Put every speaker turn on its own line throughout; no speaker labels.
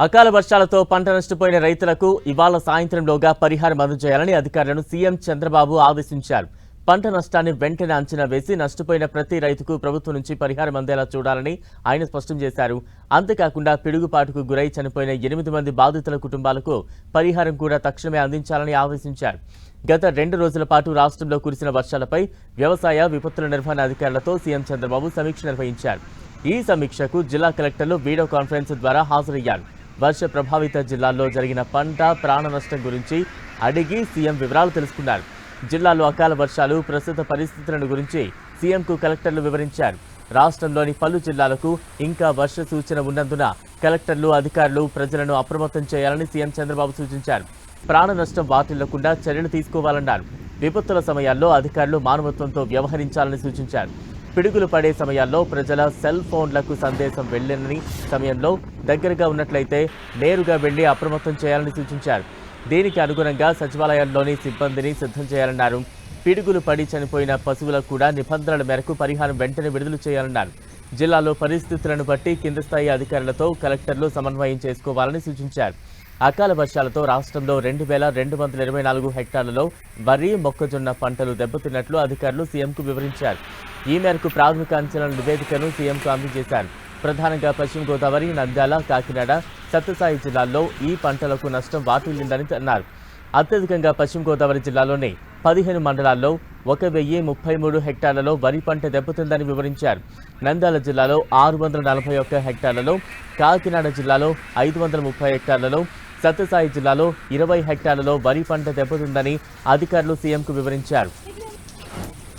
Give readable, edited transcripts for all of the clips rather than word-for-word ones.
అకాల వర్షాలతో పంట నష్టపోయిన రైతులకు ఇవాళ సాయంత్రంలోగా పరిహారం అందజేయాలని అధికారులను సీఎం చంద్రబాబు ఆదేశించారు. పంట నష్టాన్ని వెంటనే అంచనా వేసి నష్టపోయిన ప్రతి రైతుకు ప్రభుత్వం నుంచి పరిహారం అందేలా చూడాలని ఆయన స్పష్టం చేశారు. అంతేకాకుండా పిడుగుపాటుకు గురై చనిపోయిన 8 మంది బాధితుల కుటుంబాలకు పరిహారం కూడా తక్షణమే అందించాలని ఆదేశించారు. గత 2 రోజుల పాటు రాష్ట్రంలో కురిసిన వర్షాలపై వ్యవసాయ విపత్తుల నిర్వహణ అధికారులతో సీఎం చంద్రబాబు సమీక్ష నిర్వహించారు. ఈ సమీక్షకు జిల్లా కలెక్టర్లు వీడియో కాన్ఫరెన్స్ ద్వారా హాజరయ్యారు. వర్ష ప్రభావిత జిల్లాల్లో జరిగిన పంట ప్రాణ నష్టం గురించి అడిగి సీఎం వివరాలు తెలుసుకున్నారు. జిల్లాలో అకాల వర్షాలు ప్రస్తుత పరిస్థితులను గురించి సీఎంకు కలెక్టర్లు వివరించారు. రాష్ట్రంలోని పలు జిల్లాలకు ఇంకా వర్ష సూచన ఉన్నందున కలెక్టర్లు అధికారులు ప్రజలను అప్రమత్తం చేయాలని సీఎం చంద్రబాబు సూచించారు. ప్రాణ నష్టం వాటిల్లకుండా చర్యలు తీసుకోవాలన్నారు. విపత్తుల సమయాల్లో అధికారులు మానవత్వంతో వ్యవహరించాలని సూచించారు. పిడుగులు పడే సమయాల్లో ప్రజల సెల్ ఫోన్లకు సందేశం వెళ్లని సమయంలో దగ్గరగా ఉన్నట్లయితే నేరుగా వెళ్లి అప్రమత్తం చేయాలని సూచించారు. దీనికి అనుగుణంగా సచివాలయాల్లోని సిబ్బందిని సిద్ధం చేయాలన్నారు. పిడుగులు పడి చనిపోయిన పశువులకు కూడా నిబంధనల మేరకు పరిహారం వెంటనే విడుదల చేయాలన్నారు. జిల్లాలో పరిస్థితులను బట్టి కింది స్థాయి అధికారులతో కలెక్టర్లు సమన్వయం చేసుకోవాలని సూచించారు. అకాల వర్షాలతో రాష్ట్రంలో 2224 హెక్టార్లలో వరి, మొక్కజొన్న పంటలు దెబ్బతిన్నట్లు అధికారులు సీఎంకు వివరించారు. ఈ మేరకు ప్రాథమిక అంచనాల నివేదికను సీఎంకు అందజేశారు. ప్రధానంగా పశ్చిమ గోదావరి, నంద్యాల, కాకినాడ, సత్యసాయి జిల్లాల్లో ఈ పంటలకు నష్టం వాటిల్లిందని అన్నారు. అత్యధికంగా పశ్చిమ గోదావరి జిల్లాలోని 15 మండలాల్లో 1033 హెక్టార్లలో వరి పంట దెబ్బతిందని వివరించారు. నంద్యాల జిల్లాలో 641 హెక్టార్లలో, కాకినాడ జిల్లాలో 530 హెక్టార్లలో, సత్యసాయి జిల్లాలో 20 హెక్టార్లలో వరి పంట దెబ్బతిందని అధికారులు సీఎంకు వివరించారు.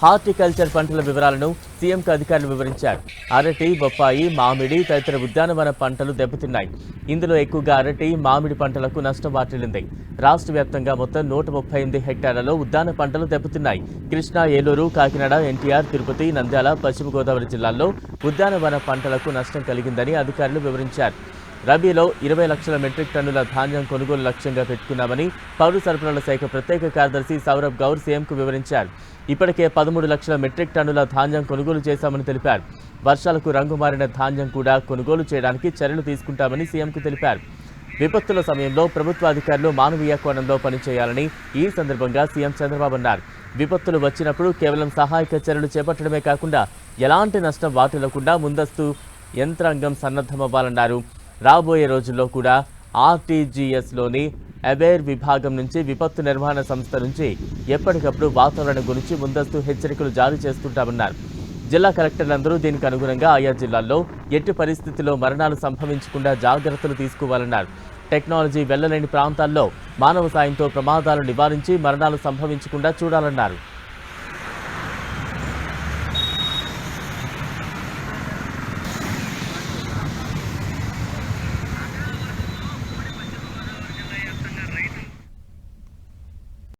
హార్టికల్చర్ పంటల వివరాలను సీఎంకు అధికారులు వివరించారు. అరటి, బొప్పాయి, మామిడి తదితర ఉద్యానవన పంటలు దెబ్బతిన్నాయి. ఇందులో ఎక్కువగా అరటి, మామిడి పంటలకు నష్టం వాటిల్లింది. రాష్ట్ర వ్యాప్తంగా మొత్తం 138 హెక్టార్లలో ఉద్యాన పంటలు దెబ్బతిన్నాయి. కృష్ణా, ఏలూరు, కాకినాడ, ఎన్టీఆర్, తిరుపతి, నంద్యాల, పశ్చిమ గోదావరి జిల్లాల్లో ఉద్యానవన పంటలకు నష్టం కలిగిందని అధికారులు వివరించారు. రబీలో 20 లక్షల మెట్రిక్ టన్నుల ధాన్యం కొనుగోలు లక్ష్యంగా పెట్టుకున్నామని పౌర సరఫరాల శాఖ ప్రత్యేక కార్యదర్శి సౌరభ్ గౌర్ సీఎంకు వివరించారు. ఇప్పటికే 13 లక్షల మెట్రిక్ టన్నుల ధాన్యం కొనుగోలు చేశామని తెలిపారు. వర్షాలకు రంగు మారిన ధాన్యం కూడా కొనుగోలు చేయడానికి చర్యలు తీసుకుంటామని సీఎంకు తెలిపారు. విపత్తుల సమయంలో ప్రభుత్వ అధికారులు మానవీయ కోణంలో పనిచేయాలని ఈ సందర్భంగా సీఎం చంద్రబాబు అన్నారు. విపత్తులు వచ్చినప్పుడు కేవలం సహాయక చర్యలు చేపట్టడమే కాకుండా ఎలాంటి నష్టం వాటిల్లకుండా ముందస్తు యంత్రాంగం సన్నద్ధమవ్వాలన్నారు. రాబోయే రోజుల్లో కూడా ఆర్టీజీఎస్లోని అబేర్ విభాగం నుంచి విపత్తు నిర్వహణ సంస్థ నుంచి ఎప్పటికప్పుడు వాతావరణం గురించి ముందస్తు హెచ్చరికలు జారీ చేస్తుంటామన్నారు. జిల్లా కలెక్టర్లందరూ దీనికి అనుగుణంగా ఆయా జిల్లాల్లో ఎట్టి పరిస్థితుల్లో మరణాలు సంభవించకుండా జాగ్రత్తలు తీసుకోవాలన్నారు. టెక్నాలజీ వెళ్లలేని ప్రాంతాల్లో మానవ సాయంతో ప్రమాదాలు నివారించి మరణాలు సంభవించకుండా చూడాలన్నారు.